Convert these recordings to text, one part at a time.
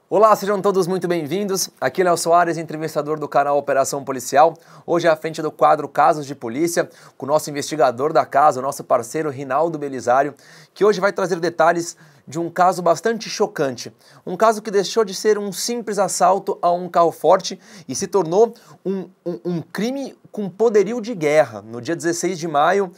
Olá, sejam todos muito bem-vindos. Aqui é Léo Soares, entrevistador do canal Operação Policial. Hoje à frente do quadro Casos de Polícia, com o nosso investigador da casa, o nosso parceiro Rinaldo Belisário, que hoje vai trazer detalhes de um caso bastante chocante. Um caso que deixou de ser um simples assalto a um carro forte e se tornou um crime com poderio de guerra. No dia 16 de maio,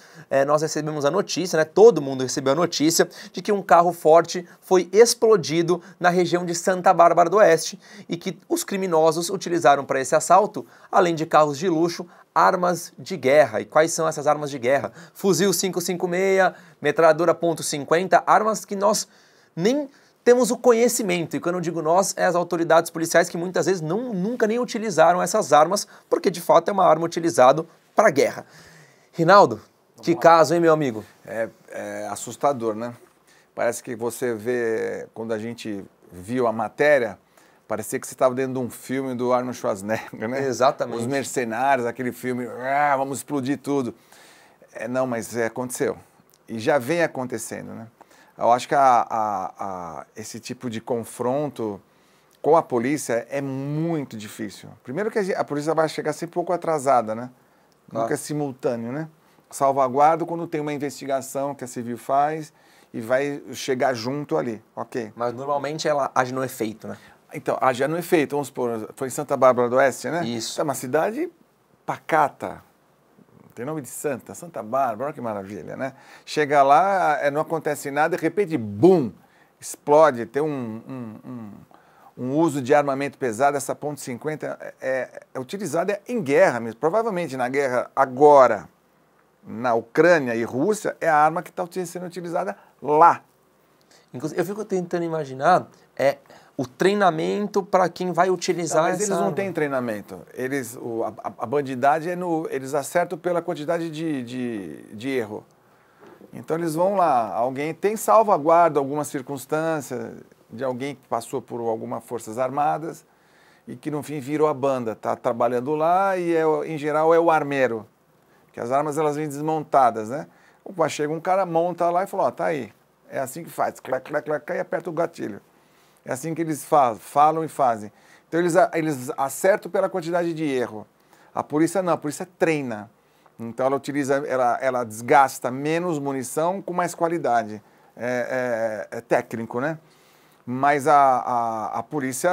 nós recebemos a notícia, todo mundo recebeu a notícia, de que um carro forte foi explodido na região de Santa Bárbara do Oeste e que os criminosos utilizaram para esse assalto, além de carros de luxo, armas de guerra. E quais são essas armas de guerra? Fuzil 556, metralhadora .50, armas que nós nem temos o conhecimento. E quando eu digo nós, é as autoridades policiais que muitas vezes nunca nem utilizaram essas armas, porque de fato é uma arma utilizada para guerra. Rinaldo, que caso, hein, meu amigo? É assustador, né? Parece que você vê, quando a gente viu a matéria, parecia que você estava dentro de um filme do Arnold Schwarzenegger, né? Exatamente. Os Mercenários, aquele filme, vamos explodir tudo. Não, mas aconteceu. E já vem acontecendo, né? Eu acho que esse tipo de confronto com a polícia é muito difícil. Primeiro que a polícia vai chegar sempre um pouco atrasada, né? Claro. Nunca é simultâneo, né? Salvaguarda quando tem uma investigação que a Civil faz e vai chegar junto ali, ok. Mas normalmente ela age no efeito, né? Então, age no efeito, vamos supor, foi em Santa Bárbara do Oeste, né? Isso. É uma cidade pacata, tem nome de Santa Bárbara, olha que maravilha, né? Chega lá, não acontece nada, de repente, bum, explode, tem um uso de armamento pesado, essa .50 é utilizada em guerra mesmo, provavelmente na guerra agora, na Ucrânia e Rússia, é a arma que está sendo utilizada lá. Inclusive, eu fico tentando imaginar o treinamento para quem vai utilizar mas essa eles não arma. têm treinamento. A bandidagem eles acertam pela quantidade de erro. Então eles vão lá, alguém tem salvaguarda, alguma circunstância de alguém que passou por algumas forças armadas e que no fim virou a banda, está trabalhando lá e em geral é o armeiro, que as armas elas vêm desmontadas, né? Chega um cara, monta lá e fala, tá aí, é assim que faz, clac, clac, clac, e aperta o gatilho. É assim que eles falam e fazem. Então eles acertam pela quantidade de erro. A polícia não, a polícia treina. Então ela desgasta menos munição com mais qualidade. É técnico, né? Mas a polícia,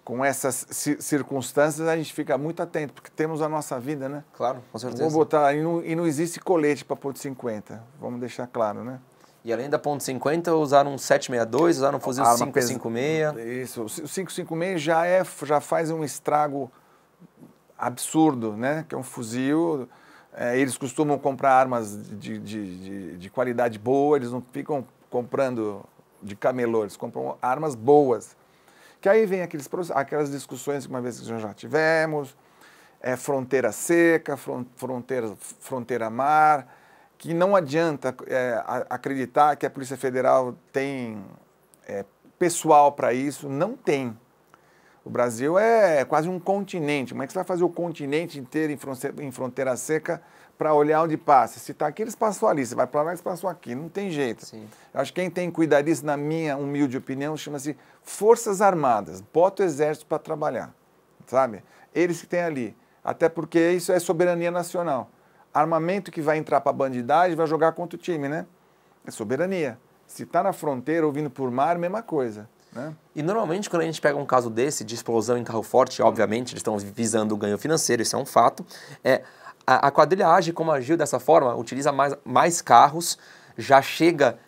com essas circunstâncias, a gente fica muito atento, porque temos a nossa vida, né? Claro, com certeza. Vamos botar, e não existe colete para .50, vamos deixar claro, né? E além da .50, usaram um 762, usaram um fuzil 556. Isso, o 556 já faz um estrago absurdo, né? Que é um fuzil. Eles costumam comprar armas de qualidade boa, eles não ficam comprando de camelô, eles compram armas boas. Que aí vem aquelas discussões que uma vez que já tivemos, fronteira seca, fronteira mar, que não adianta acreditar que a Polícia Federal tem pessoal para isso, não tem. O Brasil é quase um continente, como é que você vai fazer o continente inteiro em fronteira seca para olhar onde passa? Se está aqui, eles passam ali, se vai para lá, eles passam aqui, não tem jeito. Sim. Eu acho que quem tem que cuidar disso, na minha humilde opinião, chama-se Forças Armadas, bota o exército para trabalhar, sabe? Eles que têm ali, até porque isso é soberania nacional. Armamento que vai entrar para a bandidagem vai jogar contra o time, né? É soberania. Se está na fronteira ou vindo por mar, mesma coisa, né? E normalmente quando a gente pega um caso desse, de explosão em carro forte, obviamente eles estão visando o ganho financeiro, isso é um fato, a quadrilha age como agiu dessa forma, utiliza mais carros, já chega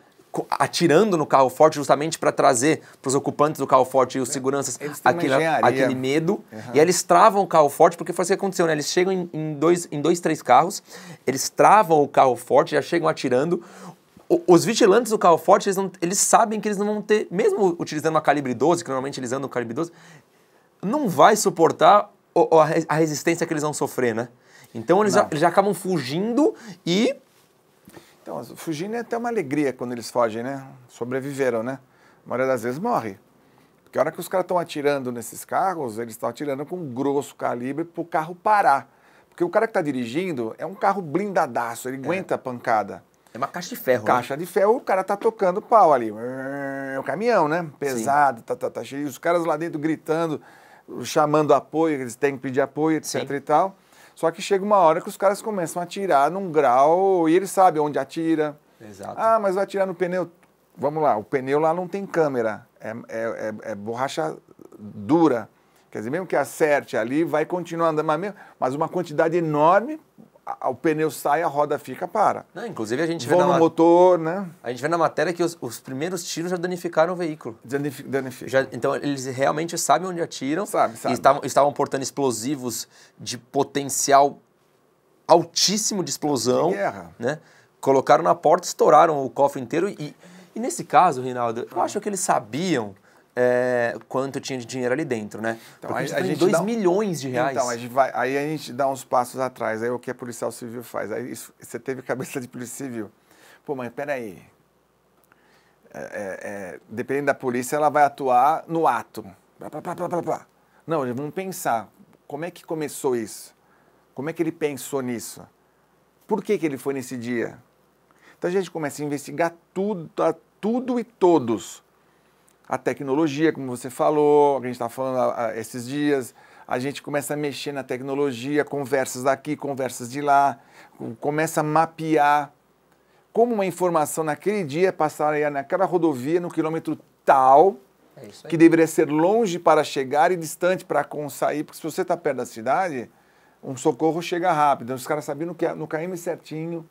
atirando no carro forte justamente para trazer para os ocupantes do carro forte e os seguranças aquele medo. Uhum. E aí eles travam o carro forte, porque foi isso que aconteceu, né? Eles chegam em dois, três carros, eles travam o carro forte, já chegam atirando. Os vigilantes do carro forte, eles sabem que eles não vão ter, mesmo utilizando uma calibre 12, que normalmente eles andam no calibre 12, não vai suportar a resistência que eles vão sofrer, né? Então eles já acabam fugindo e... Então, fugindo é até uma alegria quando eles fogem, né? Sobreviveram, né? A maioria das vezes morre. Porque a hora que os caras estão atirando nesses carros, eles estão atirando com um grosso calibre para o carro parar. Porque o cara que está dirigindo é um carro blindadaço, ele aguenta a pancada. É uma caixa de ferro. Caixa de ferro, o cara tá tocando pau ali. o caminhão, né? Pesado, tá cheio. Os caras lá dentro gritando, chamando apoio, eles têm que pedir apoio, etc. Sim. e tal. Só que chega uma hora que os caras começam a atirar num grau e eles sabem onde atira. Exato. Ah, mas vai atirar no pneu. Vamos lá, o pneu lá não tem câmera, é borracha dura. Quer dizer, mesmo que acerte ali, vai continuar andando, mas uma quantidade enorme, o pneu sai, a roda fica, para. Não, inclusive a gente vê Vão no motor, né? A gente vê na matéria que os primeiros tiros já danificaram o veículo. Danifica. Então eles realmente sabem onde atiram. Sabe. E estavam portando explosivos de potencial altíssimo de explosão. De guerra. Né? Colocaram na porta, estouraram o cofre inteiro. E nesse caso, Rinaldo, eu acho que eles sabiam quanto tinha de dinheiro ali dentro, né? Então, porque a gente 2 milhões de reais. Então, aí a gente dá uns passos atrás, aí o que a policial civil faz. Aí você teve cabeça de polícia civil. Pô, mas peraí. Dependendo da polícia, ela vai atuar no ato. Não, eles vão pensar. Como é que começou isso? Como é que ele pensou nisso? Por que ele foi nesse dia? Então a gente começa a investigar tudo e todos. A tecnologia, como você falou, a gente está falando esses dias, a gente começa a mexer na tecnologia, conversas daqui, conversas de lá, começa a mapear como uma informação naquele dia passaria naquela rodovia, no quilômetro tal, que deveria ser longe para chegar e distante para sair, porque se você está perto da cidade, um socorro chega rápido, os caras sabiam no KM certinho,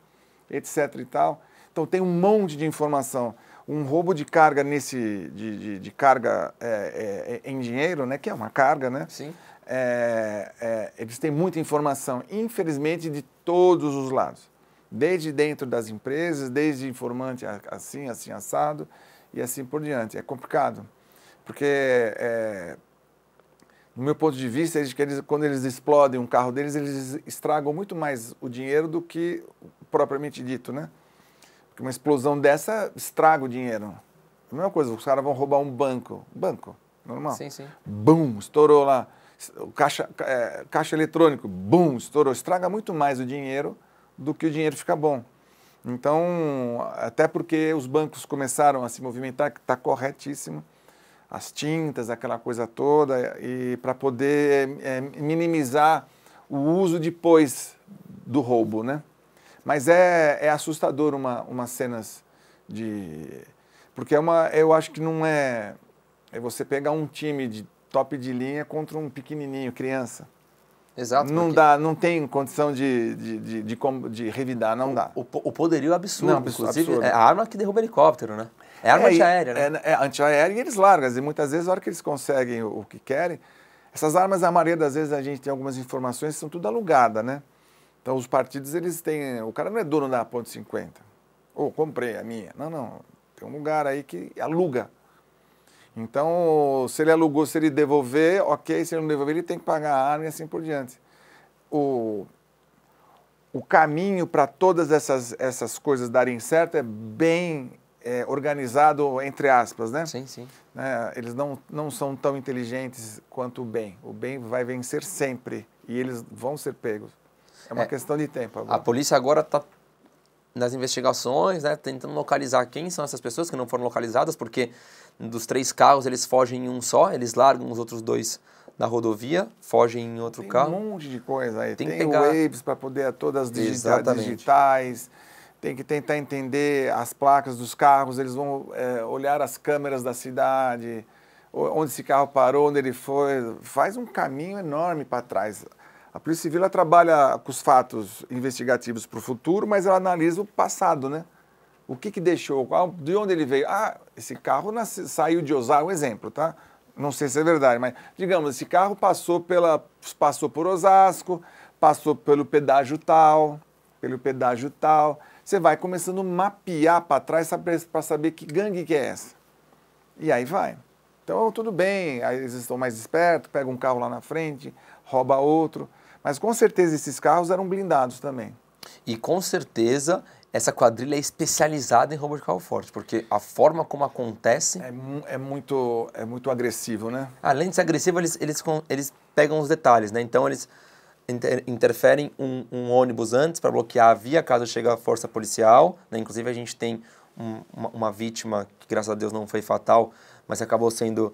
etc. e tal. Então tem um monte de informação. Um roubo de carga de carga em dinheiro, né, que é uma carga, né? Sim. Eles têm muita informação, infelizmente, de todos os lados. Desde dentro das empresas, desde informante assim, assado, e assim por diante. É complicado, porque, no meu ponto de vista, quando eles explodem um carro deles, eles estragam muito mais o dinheiro do que propriamente dito, né? Porque uma explosão dessa estraga o dinheiro. A mesma coisa, os caras vão roubar um banco. Banco, normal. Sim, sim. Bum, estourou lá. O caixa eletrônico, bum, estourou. Estraga muito mais o dinheiro do que o dinheiro fica bom. Então, até porque os bancos começaram a se movimentar, que está corretíssimo, as tintas, aquela coisa toda, e para poder minimizar o uso depois do roubo, né? Mas é assustador umas cenas porque eu acho que não é você pegar um time de top de linha contra um pequenininho, criança. Exato. Não tem condição de revidar, não dá. O poderio é absurdo, Não, inclusive absurdo. é a arma que derruba helicóptero, né? É arma antiaérea, né? É antiaérea e eles largam. E muitas vezes, na hora que eles conseguem o que querem, essas armas, a maioria das vezes, a gente tem algumas informações que são tudo alugadas, né? Então, os partidos, eles têm... O cara não é dono da ponto .50. Comprei a minha. Não. Tem um lugar aí que aluga. Então, se ele alugou, se ele devolver, ok. Se ele não devolver, ele tem que pagar a arma e assim por diante. O caminho para todas essas coisas darem certo é bem organizado, entre aspas, né? Sim, sim. Eles não são tão inteligentes quanto o bem. O bem vai vencer sempre e eles vão ser pegos. É uma questão de tempo agora. A polícia agora está nas investigações, né, tentando localizar quem são essas pessoas que não foram localizadas, porque dos 3 carros eles fogem em um só, eles largam os outros 2 na rodovia, fogem em outro carro. Tem um monte de coisa aí. Tem pegar... waves para poder todas as digitais, tem que tentar entender as placas dos carros, eles vão olhar as câmeras da cidade, onde esse carro parou, onde ele foi, faz um caminho enorme para trás. A Polícia Civil ela trabalha com os fatos investigativos para o futuro, mas ela analisa o passado, né? O que deixou, de onde ele veio. Esse carro saiu de Osasco, um exemplo, tá? Não sei se é verdade, mas, digamos, esse carro passou por Osasco, passou pelo pedágio tal. Você vai começando a mapear para trás para saber que gangue que é essa. E aí vai. Então, tudo bem, aí eles estão mais espertos, pegam um carro lá na frente, rouba outro. Mas com certeza esses carros eram blindados também. E com certeza essa quadrilha é especializada em roubo de carro forte, porque a forma como acontece... É muito agressivo, né? Além de ser agressivo, eles pegam os detalhes, né? Então eles interferem um ônibus antes para bloquear a via caso chegue a força policial, né? Inclusive a gente tem uma vítima que, graças a Deus, não foi fatal, mas acabou sendo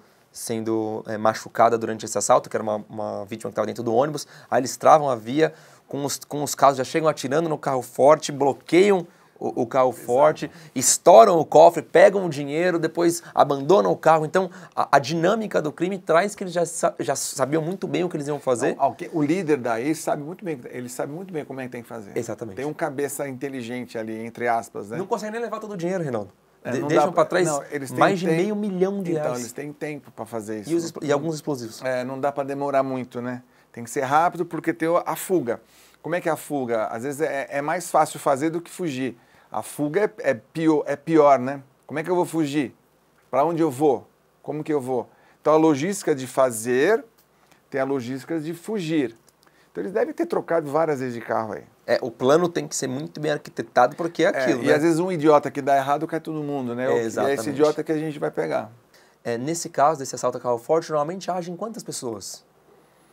machucada durante esse assalto, que era uma vítima que estava dentro do ônibus. Aí eles travam a via, com os carros já chegam atirando no carro forte, bloqueiam o carro forte, estouram o cofre, pegam o dinheiro, depois abandonam o carro. Então, a dinâmica do crime traz que eles já sabiam muito bem o que eles iam fazer. Não, o líder daí sabe muito bem, ele sabe muito bem como é que tem que fazer. Exatamente. Tem um cabeça inteligente ali, entre aspas, né? Não consegue nem levar todo o dinheiro, Reinaldo. Deixam para trás mais de R$500 milhão. Então, eles têm tempo para fazer isso. E alguns explosivos. Não dá para demorar muito, né? Tem que ser rápido porque tem a fuga. Como é que é a fuga? Às vezes é mais fácil fazer do que fugir. A fuga é pior, né? Como é que eu vou fugir? Para onde eu vou? Como que eu vou? Então, a logística de fazer tem a logística de fugir. Então, eles devem ter trocado várias vezes de carro aí. O plano tem que ser muito bem arquitetado, porque é aquilo, né? E às vezes um idiota que dá errado cai todo mundo, né? Exatamente. E é esse idiota que a gente vai pegar. Nesse caso, desse assalto a carro forte, normalmente agem quantas pessoas?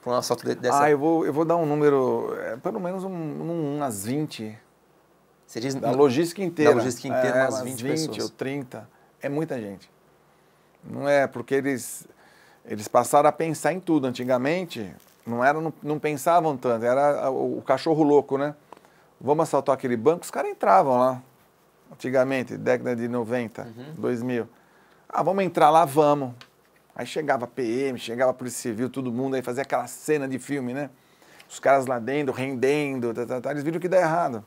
Para um assalto dessa... Eu vou dar um número, pelo menos umas 20. Você diz da logística inteira. Da logística inteira, umas 20 pessoas. ou 30. É muita gente. Não é porque eles passaram a pensar em tudo. Antigamente, não pensavam tanto. Era o cachorro louco, né? Vamos assaltar aquele banco, os caras entravam lá. Antigamente, década de 90, 2000. Vamos entrar lá, vamos. Aí chegava a PM, chegava a Polícia Civil, todo mundo, aí fazia aquela cena de filme, né? Os caras lá dentro, rendendo, eles viram que dá errado.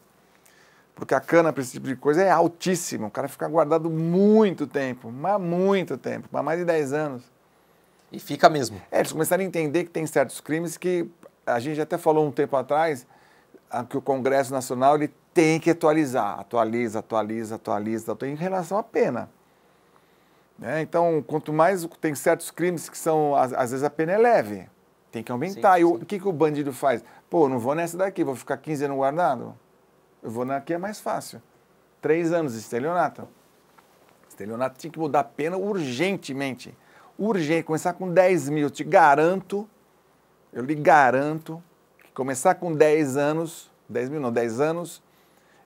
Porque a cana para esse tipo de coisa é altíssima. O cara fica guardado muito tempo, mas muito tempo, há mais de 10 anos. E fica mesmo. Eles começaram a entender que tem certos crimes que a gente até falou um tempo atrás, que o Congresso Nacional ele tem que atualizar. Atualiza em relação à pena. Então, quanto mais tem certos crimes que são, às vezes a pena é leve, tem que aumentar. Sim, sim. E o que o bandido faz? Pô, não vou nessa daqui, vou ficar 15 anos guardado. Eu vou naqui, é mais fácil. 3 anos de estelionato. Estelionato tinha que mudar a pena urgentemente. Urgente, começar com 10 mil. Eu lhe garanto, que começar com 10 anos, 10 mil não, 10 anos,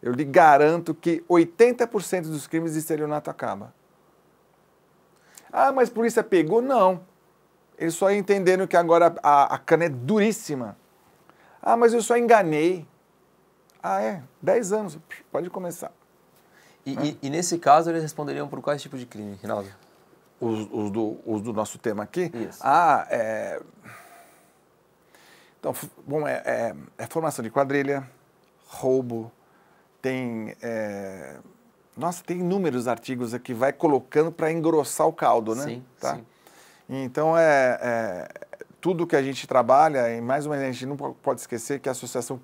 eu lhe garanto que 80% dos crimes de estelionato acaba. Mas a polícia pegou? Não. Eles só entenderam que agora a cana é duríssima. Mas eu só enganei. 10 anos, pode começar. E nesse caso, eles responderiam por quais tipos de crime, Reinaldo? Os do nosso tema aqui? Isso. Então, bom, formação de quadrilha, roubo, tem inúmeros artigos aqui, vai colocando para engrossar o caldo, né? Sim, tá? sim. Então, tudo que a gente trabalha, e mais uma vez a gente não pode esquecer que a associação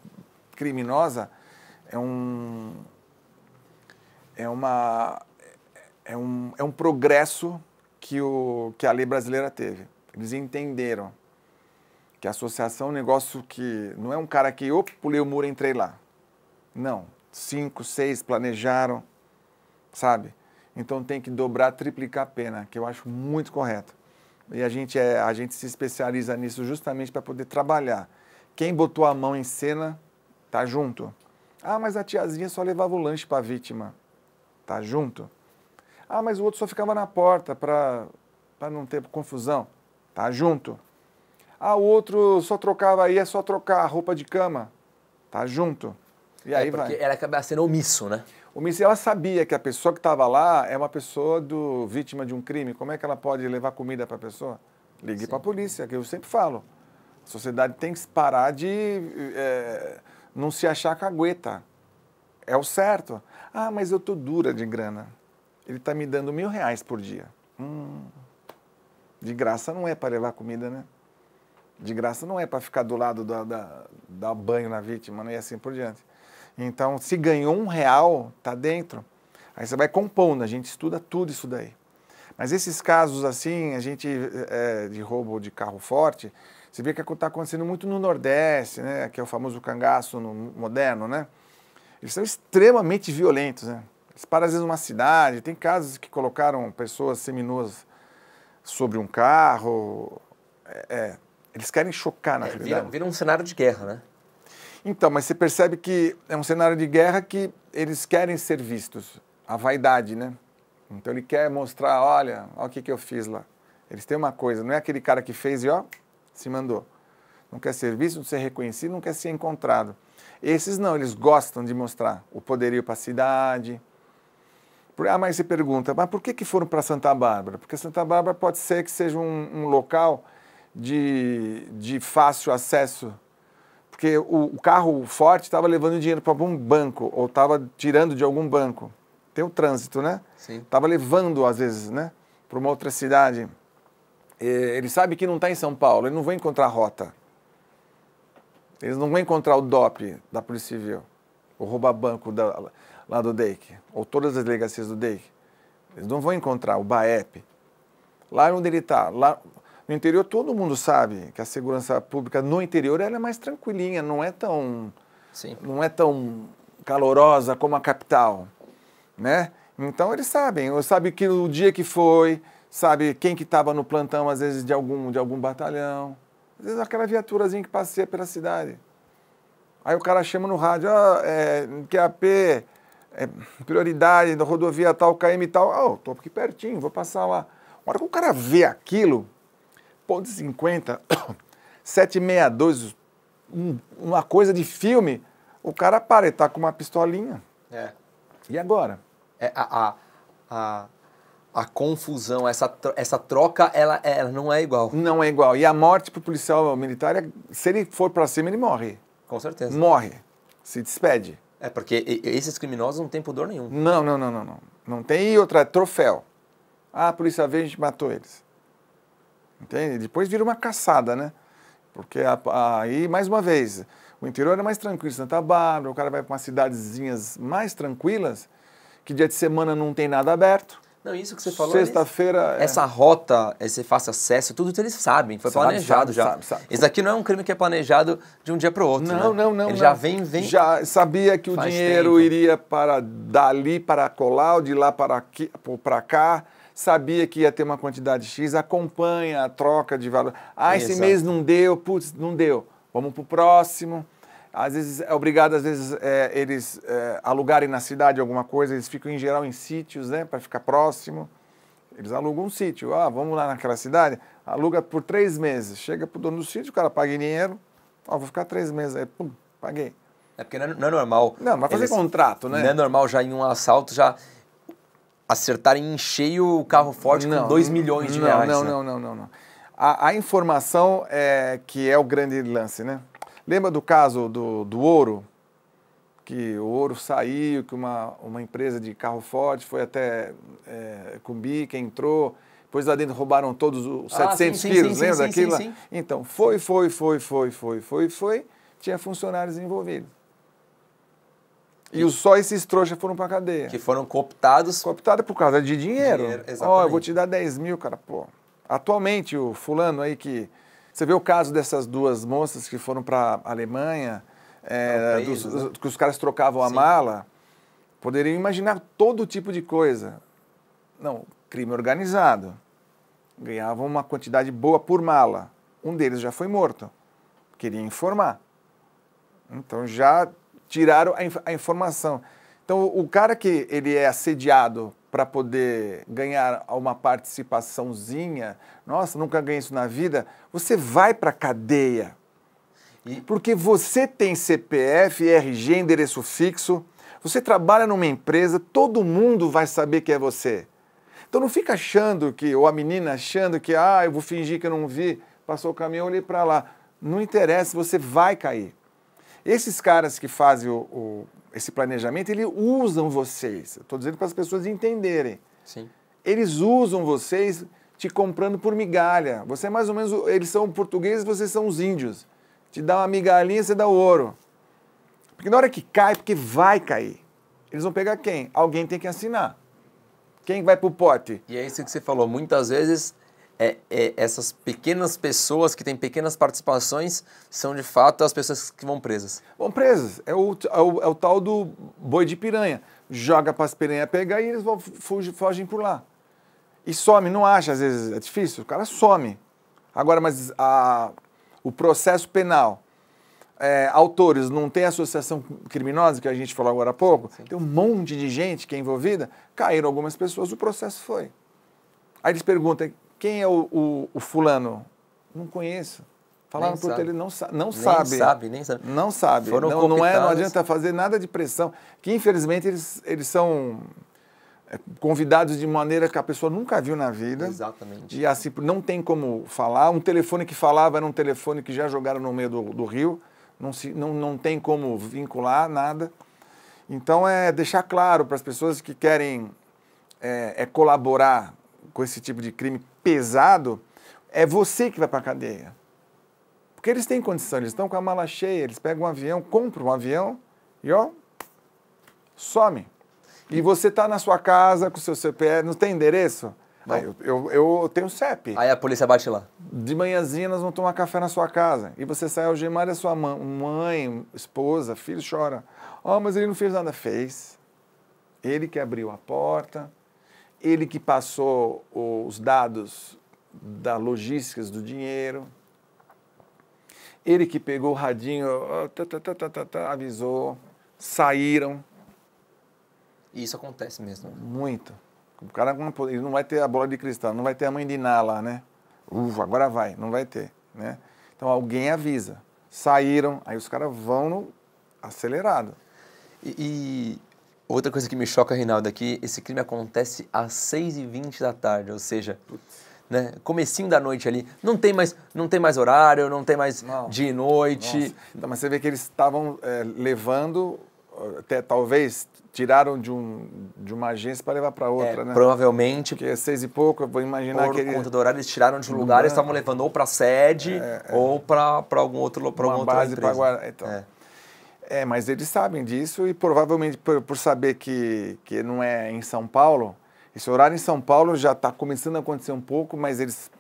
criminosa é um progresso que a lei brasileira teve. Eles entenderam que a associação é um negócio que não é um cara que, pulei o muro e entrei lá. Não. 5, 6 planejaram, sabe? Então tem que dobrar, triplicar a pena, que eu acho muito correto. E a gente se especializa nisso justamente para poder trabalhar. Quem botou a mão em cena, tá junto. Mas a tiazinha só levava o lanche para a vítima. Tá junto. Mas o outro só ficava na porta para não ter confusão. Tá junto. O outro só trocava aí, é só trocar a roupa de cama. Tá junto. E aí porque vai. ela acaba sendo omisso, né? Omisso, ela sabia que a pessoa que estava lá é uma pessoa vítima de um crime. Como é que ela pode levar comida para a pessoa? Ligue para a polícia, que eu sempre falo. A sociedade tem que parar de não se achar cagueta. É o certo. Mas eu tô dura de grana. Ele está me dando R$1.000 por dia. De graça não é para levar comida, né? De graça não é para ficar do lado dar banho na vítima, né? E assim por diante. Então, se ganhou R$1, tá dentro. Aí você vai compondo, a gente estuda tudo isso daí. Mas esses casos assim, a gente de roubo de carro forte, você vê que está acontecendo muito no Nordeste, né? Que é o famoso cangaço moderno, né? Eles são extremamente violentos, né? Eles param às vezes numa cidade, tem casos que colocaram pessoas seminuas sobre um carro. Eles querem chocar na realidade. Vira um cenário de guerra, né? Então, mas você percebe que é um cenário de guerra que eles querem ser vistos. a vaidade, né? Então ele quer mostrar, olha o que eu fiz lá. Eles têm uma coisa, não é aquele cara que fez e se mandou. Não quer ser visto, não ser reconhecido, não quer ser encontrado. Esses não, eles gostam de mostrar o poderio para a cidade. Mas você pergunta, mas por que foram para Santa Bárbara? Porque Santa Bárbara pode ser que seja um local de fácil acesso. Porque o carro forte estava levando dinheiro para algum banco, ou estava tirando de algum banco. Tem o trânsito, né? Sim. Estava levando, às vezes, né, para uma outra cidade. Ele sabe que não está em São Paulo, ele não vai encontrar a rota. Eles não vão encontrar o DOP da Polícia Civil, o rouba-banco lá do DEIC, ou todas as delegacias do DEIC. Eles não vão encontrar o BAEP. Lá onde ele está, lá no interior, todo mundo sabe que a segurança pública no interior ela é mais tranquilinha, não é tão calorosa como a capital, né? Então eles sabem que o dia que foi, sabe quem que estava no plantão, às vezes de algum batalhão, às vezes aquela viaturazinha que passeia pela cidade. Aí o cara chama no rádio, QAP, prioridade da rodovia tal, KM tal, tô aqui pertinho, vou passar lá. A hora que o cara vê aquilo, ponto 50, 762, uma coisa de filme, o cara para, ele tá com uma pistolinha. E agora? A confusão, essa troca, ela não é igual. Não é igual. E a morte para o policial militar, se ele for para cima, ele morre. Com certeza. Morre. Se despede. Porque esses criminosos não têm pudor nenhum. Não. Não tem. E outra, troféu. A polícia veio, a gente matou eles. Entende? Depois vira uma caçada, né? Porque aí, mais uma vez, o interior é mais tranquilo. Santa Bárbara, o cara vai para umas cidadezinhas mais tranquilas, que dia de semana não tem nada aberto. Não, isso que você falou. Sexta-feira. Essa rota, esse fácil acesso, tudo eles sabem. Foi planejado já. Sabe. Isso aqui não é um crime que é planejado de um dia para o outro. Não. Ele já vem. Já sabia que o dinheiro iria para dali para colar, de lá para cá. Sabia que ia ter uma quantidade X, acompanha a troca de valor. Esse mês não deu, não deu. Vamos para o próximo. Às vezes é obrigado, eles alugarem na cidade alguma coisa, eles ficam em geral em sítios, né, para ficar próximo. Eles alugam um sítio, vamos lá naquela cidade, aluga por 3 meses. Chega pro dono do sítio, o cara paga em dinheiro, vou ficar 3 meses aí, pum, paguei. Porque não é normal. Não, vai fazer contrato, né? Não é normal já em um assalto já acertarem em cheio o carro forte com 2 milhões de reais. Não. A informação que é o grande lance, né? Lembra do caso do ouro? Que o ouro saiu, que uma empresa de carro forte foi até Cumbica, entrou, depois lá dentro roubaram todos os 700 quilos, lembra daquilo? Sim. Então, foi, tinha funcionários envolvidos. E só esses trouxas foram para a cadeia. Que foram cooptados. Cooptados por causa de dinheiro. Exatamente. Eu vou te dar 10 mil, cara, pô. Atualmente, o fulano aí que... Você vê o caso dessas 2 moças que foram para a Alemanha, que os caras trocavam a mala, poderiam imaginar todo tipo de coisa. Não, crime organizado. Ganhavam uma quantidade boa por mala. Um deles já foi morto. Queria informar. Então já tiraram a informação. Então o cara que ele é assediado para poder ganhar uma participaçãozinha, nossa, nunca ganhei isso na vida, você vai para a cadeia. Porque você tem CPF, RG, endereço fixo, você trabalha numa empresa, todo mundo vai saber que é você. Então não fica achando ou a menina achando que, eu vou fingir que eu não vi, passou o caminhão, olhei para lá. Não interessa, você vai cair. Esses caras que fazem esse planejamento, eles usam vocês. Estou dizendo para as pessoas entenderem. Sim. Eles usam vocês te comprando por migalha. Você é mais ou menos, eles são portugueses, vocês são os índios. Te dá uma migalhinha, você dá o ouro. Porque na hora que cai, porque vai cair. Eles vão pegar quem? Alguém tem que assinar. Quem vai pro pote? E é isso que você falou. Muitas vezes, essas pequenas pessoas que têm pequenas participações são, de fato, as pessoas que vão presas. Vão presas. É o tal do boi de piranha. Joga para as piranhas pegar e eles fogem por lá. E some, não acha, às vezes é difícil, o cara some. Agora, mas o processo penal, autores, não tem associação criminosa, que a gente falou agora há pouco? Sim. Tem um monte de gente que é envolvida, caíram algumas pessoas, o processo foi. Aí eles perguntam, quem é o fulano? Não conheço. Falaram por ele, não sabe. Nem sabe. Não sabe. Não adianta fazer nada de pressão. Que infelizmente eles são convidados de maneira que a pessoa nunca viu na vida. Exatamente. E assim, não tem como falar. Um telefone que falava era um telefone que já jogaram no meio do rio. Não tem como vincular nada. Então, deixar claro para as pessoas que querem colaborar com esse tipo de crime pesado, é você que vai para a cadeia. Porque eles têm condição, eles estão com a mala cheia, eles pegam um avião, compram um avião e, some. E você está na sua casa com o seu CPF, não tem endereço? Eu tenho CEP. Aí a polícia bate lá. De manhãzinha nós vamos tomar café na sua casa. E você sai algemado, a sua mãe, esposa, filho chora. Mas ele não fez nada. Fez. Ele que abriu a porta, ele que passou os dados da logística do dinheiro, ele que pegou o radinho, avisou, saíram. E isso acontece mesmo. Muito. O cara ele não vai ter a bola de cristal, não vai ter a mãe de Iná lá, né? Agora vai, não vai ter, né? Então alguém avisa. Saíram, aí os caras vão no acelerado. E outra coisa que me choca, Reinaldo, é que esse crime acontece às 6h20 da tarde, ou seja, né, comecinho da noite ali. Não tem mais horário, não tem mais dia e noite. Então, mas você vê que eles estavam levando, até talvez tiraram de uma agência para levar para outra, né? Provavelmente. Porque 6 e pouco, eu vou imaginar que por conta do horário, eles tiraram de um lugar e estavam levando ou para a sede ou para algum outro lugar. Uma base para guardar. Então. Mas eles sabem disso e provavelmente por saber que não é em São Paulo, esse horário em São Paulo já está começando a acontecer um pouco, mas eles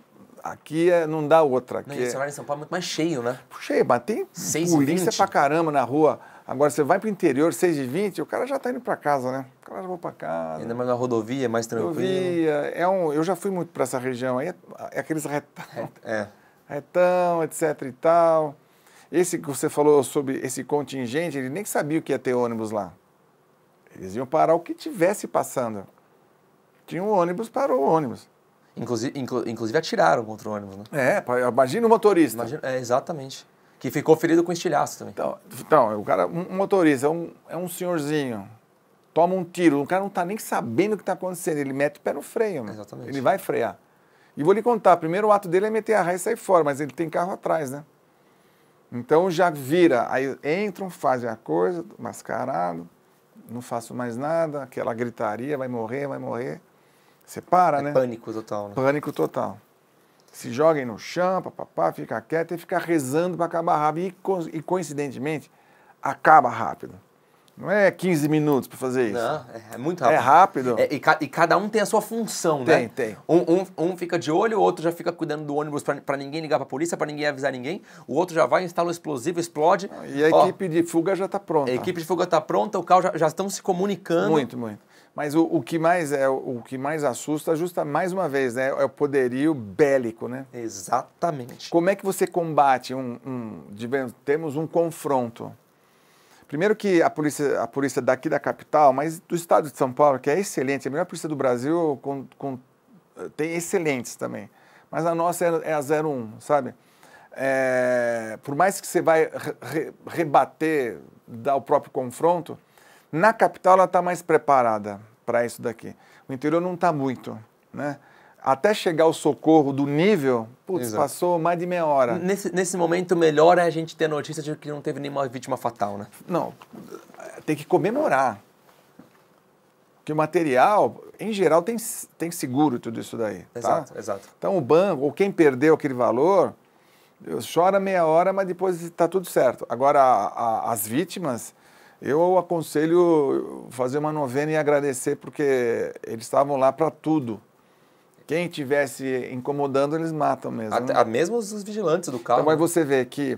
aqui não dá outra. Não, esse horário em São Paulo é muito mais cheio, né? Cheio, mas tem polícia pra caramba na rua. Agora, você vai pro interior, 6h20, o cara já tá indo pra casa, né? O cara já vai pra casa. Ainda mais na rodovia, mais tranquilo. Rodovia, eu já fui muito pra essa região, aí é aqueles retão. Retão, etc e tal. Esse que você falou sobre esse contingente, ele nem sabia o que ia ter ônibus lá. Eles iam parar o que tivesse passando. Tinha um ônibus, parou o ônibus. Inclusive atiraram contra o ônibus, né? Imagina o motorista. Exatamente. Que ficou ferido com estilhaço também. Então o cara, um motorista, é um senhorzinho, toma um tiro, o cara não está nem sabendo o que está acontecendo, ele mete o pé no freio. Exatamente. Ele vai frear. E vou lhe contar, primeiro o ato dele é meter a ré e sair fora, mas ele tem carro atrás, né? Então já vira, aí entram, fazem a coisa, mascarado, não faço mais nada, aquela gritaria, vai morrer. Você para, né? Pânico total, né? Pânico total. Se joguem no chão, papapá, fica quieto e fica rezando para acabar rápido. E coincidentemente, acaba rápido. Não é 15 minutos para fazer isso. Não, é muito rápido. É rápido. E cada um tem a sua função, né? Tem. Um fica de olho, o outro já fica cuidando do ônibus para ninguém ligar para a polícia, para ninguém avisar ninguém. O outro já vai, instala o explosivo, explode. E a equipe de fuga já está pronta. A equipe de fuga está pronta, o carro já estão se comunicando. Muito. Mas o que mais assusta, justa mais uma vez, né, é o poderio bélico, né? Exatamente. Como é que você combate temos um confronto? Primeiro que a polícia daqui da capital, mas do estado de São Paulo, que é excelente, a melhor polícia do Brasil, tem excelentes também. Mas a nossa é a 01, sabe? Por mais que você vai rebater, dar o próprio confronto, na capital ela está mais preparada para isso daqui. O interior não está muito, né? Até chegar o socorro do nível, passou mais de meia hora. Nesse momento, melhor é a gente ter notícia de que não teve nenhuma vítima fatal, né? Não, tem que comemorar. Porque o material, em geral, tem seguro tudo isso daí. Exato. Então o banco, ou quem perdeu aquele valor, chora meia hora, mas depois está tudo certo. Agora, as vítimas, eu aconselho fazer uma novena e agradecer, porque eles estavam lá para tudo. Quem estivesse incomodando, eles matam mesmo. Mesmo os vigilantes do carro. Então, mas você vê que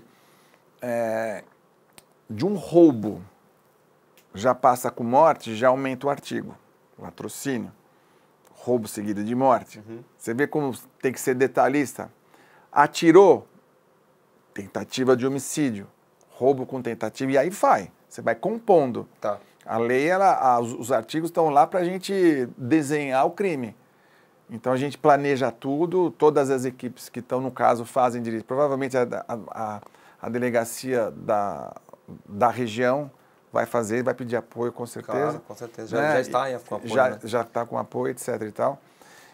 de um roubo já passa com morte, já aumenta o artigo. Latrocínio. Roubo seguido de morte. Uhum. Você vê como tem que ser detalhista. Atirou, tentativa de homicídio. roubo com tentativa, e aí vai. Você vai compondo. Tá. A lei, os artigos estão lá para a gente desenhar o crime. Então a gente planeja tudo, todas as equipes que estão no caso fazem direito. Provavelmente a delegacia da região vai fazer, vai pedir apoio, com certeza. Claro, com certeza. Né? Já está com apoio. Já está com apoio, etc. e tal.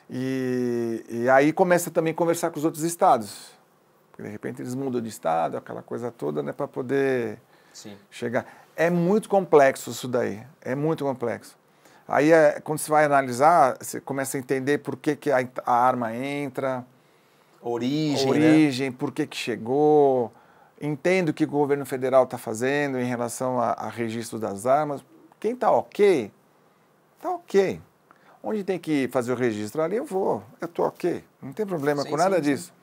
E aí começa também a conversar com os outros estados. Porque de repente eles mudam de estado, aquela coisa toda, né, para poder chegar. É muito complexo isso daí, é muito complexo. Aí, quando você vai analisar, você começa a entender por que a arma entra, origem, né? Por que chegou, entende o que o governo federal está fazendo em relação a registro das armas. Quem está ok, está ok. Onde tem que fazer o registro? Ali eu estou ok, não tem problema com nada disso.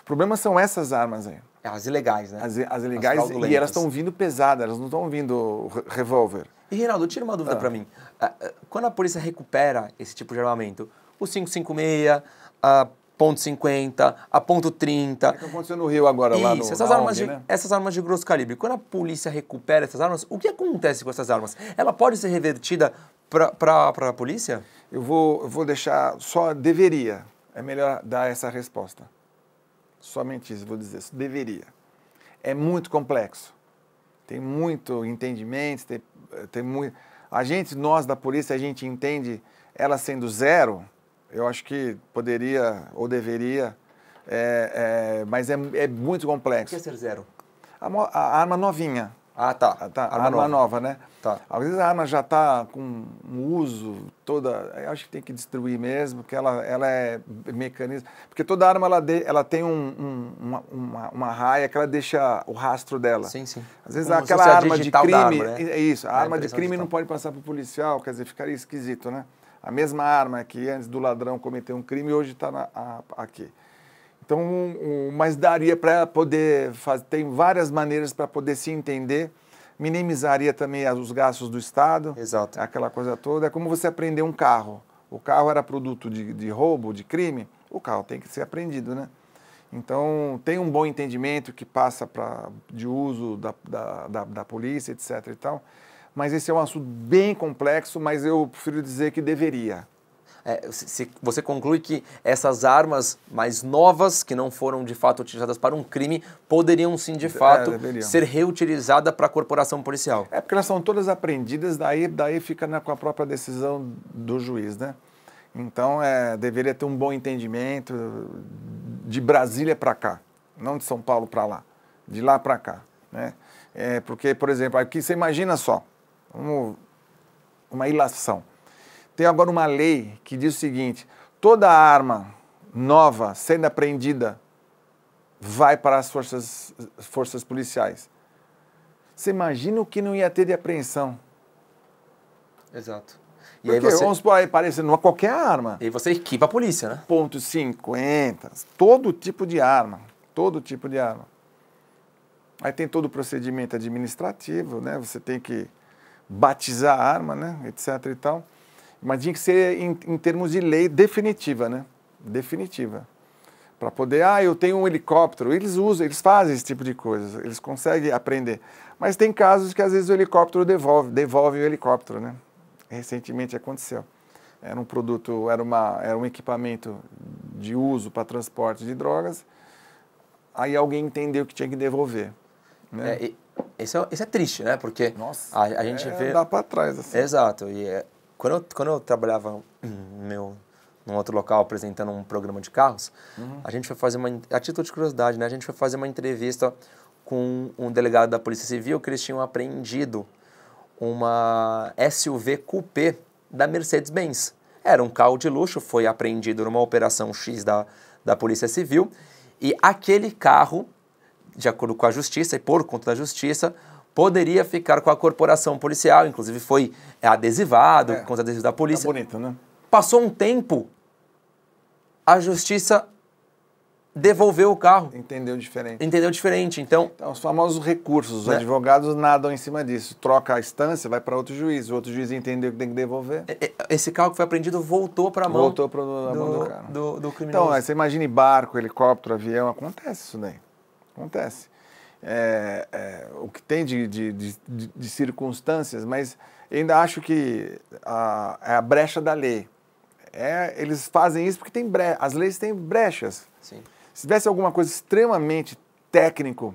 O problema são essas armas aí. As ilegais, né? As ilegais, e elas estão vindo pesadas, elas não estão vindo revólver. E, Reinaldo, tira uma dúvida para mim. Quando a polícia recupera esse tipo de armamento, o 5,56, a .50, a .30... É o que aconteceu no Rio agora, lá no essas armas de grosso calibre. Quando a polícia recupera essas armas, o que acontece com essas armas? Ela pode ser revertida para a polícia? Eu vou deixar, só deveria. É melhor dar essa resposta. Somente isso, vou dizer isso. Deveria. É muito complexo. Tem muito entendimento, tem muito... Nós da polícia, a gente entende ela sendo zero, eu acho que poderia ou deveria, mas é muito complexo. O que é ser zero? A arma novinha. Ah, tá. A arma nova, né? Tá. Às vezes a arma já está com um uso toda... Eu acho que tem que destruir mesmo, porque ela é mecanismo... Porque toda arma ela tem uma raia que ela deixa o rastro dela. Sim, sim. Às vezes como aquela arma de crime... arma, né? É isso, a arma de crime não pode passar para o policial, quer dizer, ficaria esquisito, né? A mesma arma que antes do ladrão cometer um crime, hoje está aqui. Então, mas daria para poder fazer, tem várias maneiras para poder se entender, minimizaria também os gastos do Estado. Exato. Aquela coisa toda. É como você aprender um carro. O carro era produto de roubo, de crime, o carro tem que ser apreendido, né? Então, tem um bom entendimento que passa de uso da polícia, etc. e tal, mas esse é um assunto bem complexo, mas eu prefiro dizer que deveria. Você conclui que essas armas mais novas, que não foram de fato utilizadas para um crime, poderiam sim de fato ser reutilizadas para a corporação policial? É porque elas são todas apreendidas, daí fica com a própria decisão do juiz, né? Então, deveria ter um bom entendimento de Brasília para cá, não de São Paulo para lá, de lá para cá, né? Porque, por exemplo, aqui você imagina só, uma ilação. Tem agora uma lei que diz o seguinte, toda arma nova sendo apreendida vai para as forças policiais. Você imagina o que não ia ter de apreensão? Exato. E porque, aí vamos supor, parecendo qualquer arma. E aí você equipa a polícia, né? .50, todo tipo de arma, todo tipo de arma. Aí tem todo o procedimento administrativo, né? Você tem que batizar a arma, né? Etc. e tal. Mas tinha que ser em termos de lei definitiva, né? Definitiva. Para poder, eu tenho um helicóptero. Eles fazem esse tipo de coisa, eles conseguem aprender. Mas tem casos que às vezes o helicóptero devolve o helicóptero, né? Recentemente aconteceu. Era um produto, era um equipamento de uso para transporte de drogas. Aí alguém entendeu que tinha que devolver. Né? Isso é triste, né? Porque nossa, a gente vê... dá para trás, assim. Exato. E quando eu trabalhava num outro local apresentando um programa de carros, a gente foi fazer a título de curiosidade, né? A gente foi fazer uma entrevista com um delegado da Polícia Civil que eles tinham apreendido uma SUV Coupé da Mercedes-Benz. Era um carro de luxo, foi apreendido numa operação X da Polícia Civil, e aquele carro, de acordo com a Justiça e por conta da Justiça, poderia ficar com a corporação policial, inclusive foi adesivado, com os adesivos da polícia. Tá bonito, né? Passou um tempo, a Justiça devolveu o carro. Entendeu diferente. Então, os famosos recursos, os advogados nadam em cima disso. Troca a instância, vai para outro juiz. O outro juiz entendeu que tem que devolver. Esse carro que foi apreendido voltou para a mão, mão do cara. Do criminoso. Então, você imagine barco, helicóptero, avião, acontece isso daí. Acontece. o que tem de circunstâncias, mas eu ainda acho que é a brecha da lei. Eles fazem isso porque as leis têm brechas. Sim. Se tivesse alguma coisa extremamente técnico,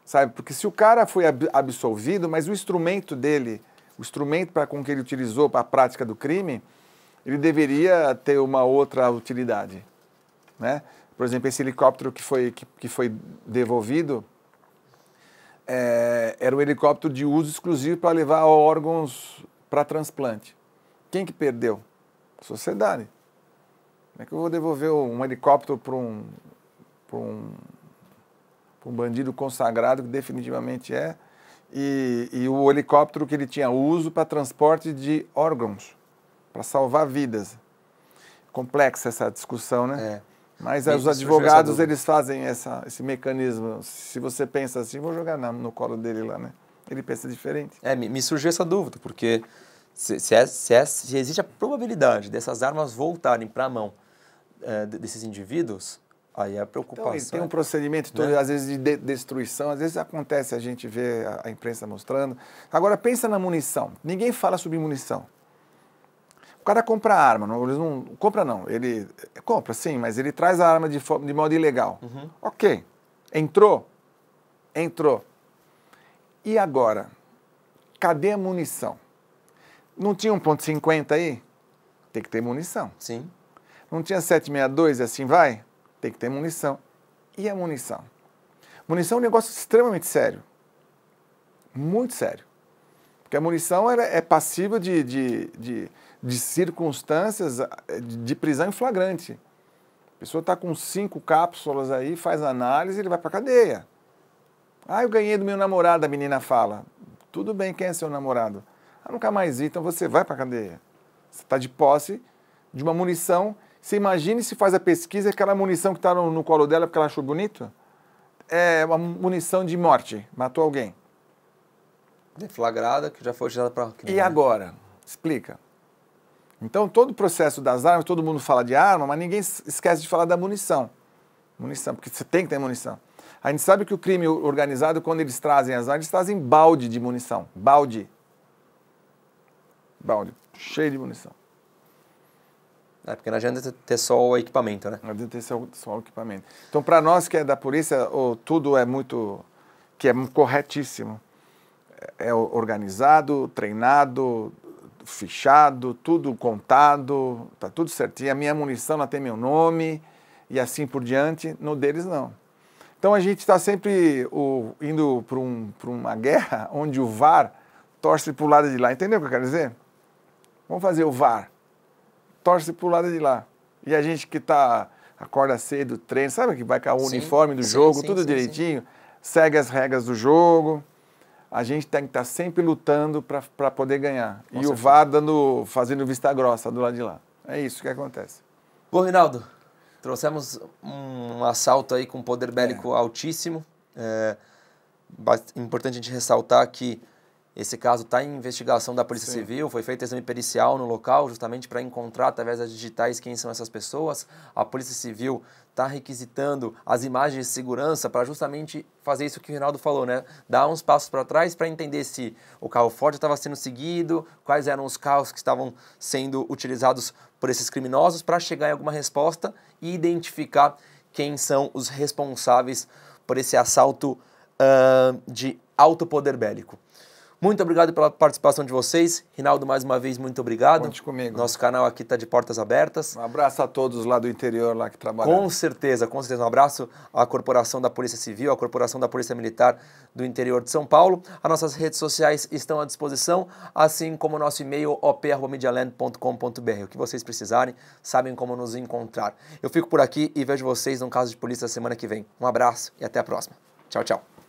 sabe? Porque se o cara foi absolvido, mas o instrumento dele, o instrumento com que ele utilizou para a prática do crime, ele deveria ter uma outra utilidade, né? Por exemplo, esse helicóptero que foi devolvido era um helicóptero de uso exclusivo para levar órgãos para transplante. Quem que perdeu? A sociedade. Como é que eu vou devolver um helicóptero para um bandido consagrado, que definitivamente é, e o helicóptero que ele tinha uso para transporte de órgãos, para salvar vidas? Complexa essa discussão, né? Mas os advogados, eles fazem esse mecanismo. Se você pensa assim, vou jogar no colo dele lá, né? Ele pensa diferente. Me surgiu essa dúvida, porque se existe a probabilidade dessas armas voltarem para a mão desses indivíduos, aí é a preocupação. Então, tem um procedimento todo, às vezes, de destruição, às vezes acontece, a gente vê a imprensa mostrando. Agora, pensa na munição. Ninguém fala sobre munição. O cara compra arma, ele compra sim, mas ele traz a arma de modo ilegal. Uhum. Ok, entrou. E agora? Cadê a munição? Não tinha 1.50 aí? Tem que ter munição. Sim. Não tinha 7.62 e assim vai? Tem que ter munição. E a munição? Munição é um negócio extremamente sério. Muito sério. Porque a munição é passível de circunstâncias de prisão em flagrante. A pessoa está com 5 cápsulas aí, faz análise e ele vai para a cadeia. Eu ganhei do meu namorado, a menina fala. Tudo bem, quem é seu namorado? Nunca mais vi, então você vai para a cadeia. Você está de posse de uma munição. Você imagine se faz a pesquisa, aquela munição que está no colo dela porque ela achou bonito, é uma munição de morte, matou alguém. Deflagrada, que já foi utilizada para... E agora? Explica. Então, todo o processo das armas, todo mundo fala de arma, mas ninguém esquece de falar da munição. Munição, porque você tem que ter munição. A gente sabe que o crime organizado, quando eles trazem as armas, eles trazem balde de munição. Balde, cheio de munição. Porque não adianta ter só o equipamento, né? Não adianta ter só o equipamento. Então, para nós que é da polícia, tudo é corretíssimo. É organizado, treinado, fichado, tudo contado, tá tudo certinho. A minha munição, ela tem meu nome e assim por diante. No deles, não. Então, a gente está sempre indo para uma guerra onde o VAR torce para o lado de lá. Entendeu o que eu quero dizer? Vamos fazer o VAR. Torce para o lado de lá. E a gente que acorda cedo, treina, sabe que vai com o uniforme do jogo, tudo direitinho, segue as regras do jogo. A gente tem que estar sempre lutando para poder ganhar. E o VAR fazendo vista grossa do lado de lá. É isso que acontece. Bom, Rinaldo, trouxemos um assalto aí com poder bélico altíssimo. Importante a gente ressaltar que esse caso está em investigação da Polícia Civil, foi feito exame pericial no local, justamente para encontrar, através das digitais, quem são essas pessoas. A Polícia Civil está requisitando as imagens de segurança para justamente fazer isso que o Rinaldo falou, né? Dar uns passos para trás para entender se o carro Ford estava sendo seguido, quais eram os carros que estavam sendo utilizados por esses criminosos, para chegar em alguma resposta e identificar quem são os responsáveis por esse assalto de alto poder bélico. Muito obrigado pela participação de vocês. Rinaldo, mais uma vez, muito obrigado. Conte comigo. Nosso canal aqui está de portas abertas. Um abraço a todos lá do interior lá que trabalham. Com certeza. Um abraço à Corporação da Polícia Civil, à Corporação da Polícia Militar do interior de São Paulo. As nossas redes sociais estão à disposição, assim como o nosso e-mail op@medialand.com.br. O que vocês precisarem, sabem como nos encontrar. Eu fico por aqui e vejo vocês no Caso de Polícia semana que vem. Um abraço e até a próxima. Tchau, tchau.